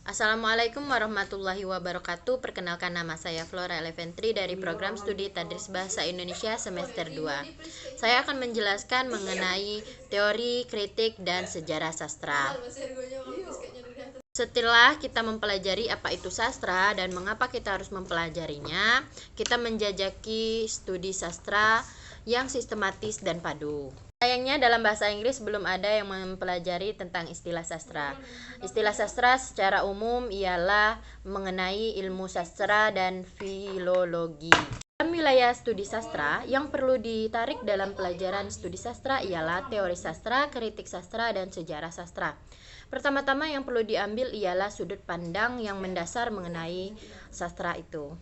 Assalamualaikum warahmatullahi wabarakatuh. Perkenalkan, nama saya Flora Eleventri dari program studi Tadris Bahasa Indonesia semester 2. Saya akan menjelaskan mengenai teori, kritik, dan sejarah sastra. Setelah kita mempelajari apa itu sastra dan mengapa kita harus mempelajarinya, kita menjajaki studi sastra yang sistematis dan padu. Sayangnya dalam bahasa Inggris belum ada yang mempelajari tentang istilah sastra. Istilah sastra secara umum ialah mengenai ilmu sastra dan filologi. Dalam wilayah studi sastra, yang perlu ditarik dalam pelajaran studi sastra ialah teori sastra, kritik sastra, dan sejarah sastra. Pertama-tama yang perlu diambil ialah sudut pandang yang mendasar mengenai sastra itu.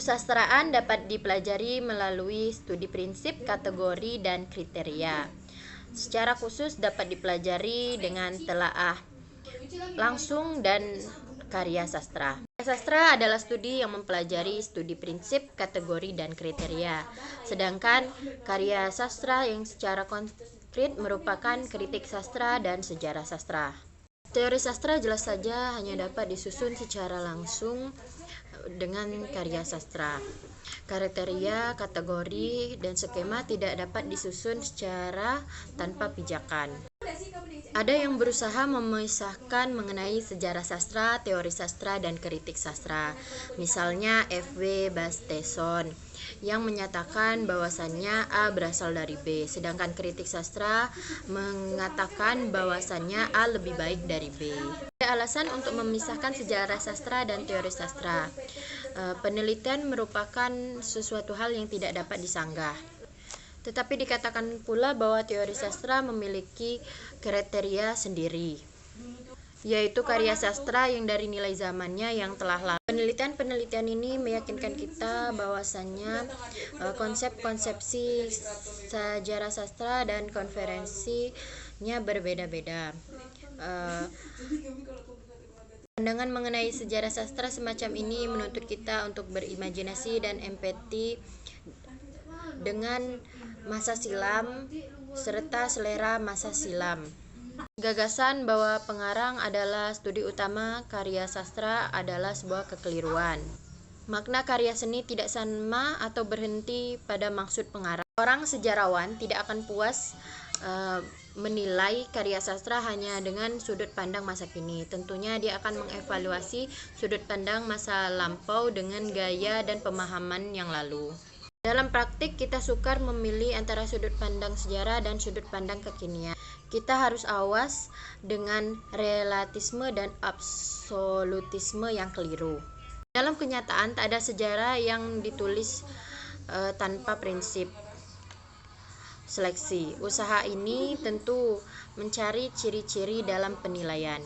Kesusastraan dapat dipelajari melalui studi prinsip, kategori, dan kriteria. Secara khusus dapat dipelajari dengan telaah langsung dan karya sastra. Sastra adalah studi yang mempelajari studi prinsip, kategori, dan kriteria. Sedangkan karya sastra yang secara konkret merupakan kritik sastra dan sejarah sastra. Teori sastra jelas saja hanya dapat disusun secara langsung dengan karya sastra. Kriteria, kategori, dan skema tidak dapat disusun secara tanpa pijakan. Ada yang berusaha memisahkan mengenai sejarah sastra, teori sastra, dan kritik sastra. Misalnya F.W. Basteson yang menyatakan bahwasannya A berasal dari B, sedangkan kritik sastra mengatakan bahwasannya A lebih baik dari B. Ada alasan untuk memisahkan sejarah sastra dan teori sastra. Penelitian merupakan sesuatu hal yang tidak dapat disanggah. Tetapi dikatakan pula bahwa teori sastra memiliki kriteria sendiri, yaitu karya sastra yang dari nilai zamannya yang telah lalu. Penelitian ini meyakinkan kita bahwasannya konsep-konsepsi sejarah sastra dan konferensinya berbeda-beda. Pandangan mengenai sejarah sastra semacam ini menuntut kita untuk berimajinasi dan empati dengan masa silam serta selera masa silam. Gagasan bahwa pengarang adalah studi utama karya sastra adalah sebuah kekeliruan. Makna karya seni tidak sama atau berhenti pada maksud pengarang. Orang sejarawan tidak akan puas menilai karya sastra hanya dengan sudut pandang masa kini. Tentunya dia akan mengevaluasi sudut pandang masa lampau dengan gaya dan pemahaman yang lalu. Dalam praktik, kita sukar memilih antara sudut pandang sejarah dan sudut pandang kekinian. Kita harus awas dengan relatisme dan absolutisme yang keliru. Dalam kenyataan, tak ada sejarah yang ditulis tanpa prinsip seleksi. Usaha ini tentu mencari ciri-ciri dalam penilaian.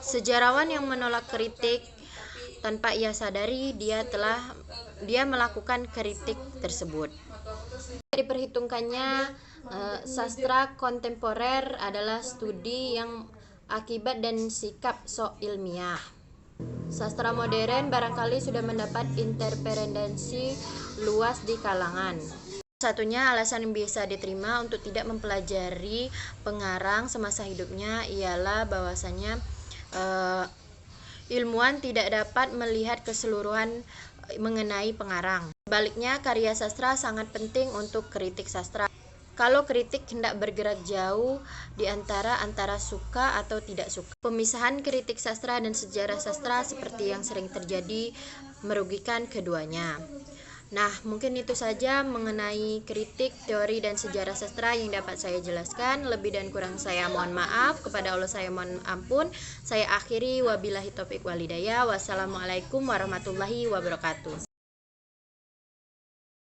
Sejarawan yang menolak kritik tanpa ia sadari dia melakukan kritik tersebut. Diperhitungkannya sastra kontemporer adalah studi yang akibat dan sikap sok ilmiah. Sastra modern barangkali sudah mendapat interpretasi luas di kalangan. Satunya alasan yang bisa diterima untuk tidak mempelajari pengarang semasa hidupnya ialah bahwasanya ilmuwan tidak dapat melihat keseluruhan mengenai pengarang. Sebaliknya, karya sastra sangat penting untuk kritik sastra. Kalau kritik hendak bergerak jauh di antara suka atau tidak suka. Pemisahan kritik sastra dan sejarah sastra seperti yang sering terjadi merugikan keduanya. Nah, mungkin itu saja mengenai kritik, teori, dan sejarah sastra yang dapat saya jelaskan. Lebih dan kurang saya mohon maaf. Kepada Allah saya mohon ampun. Saya akhiri, wabillahi taufiq walhidayah. Wassalamualaikum warahmatullahi wabarakatuh.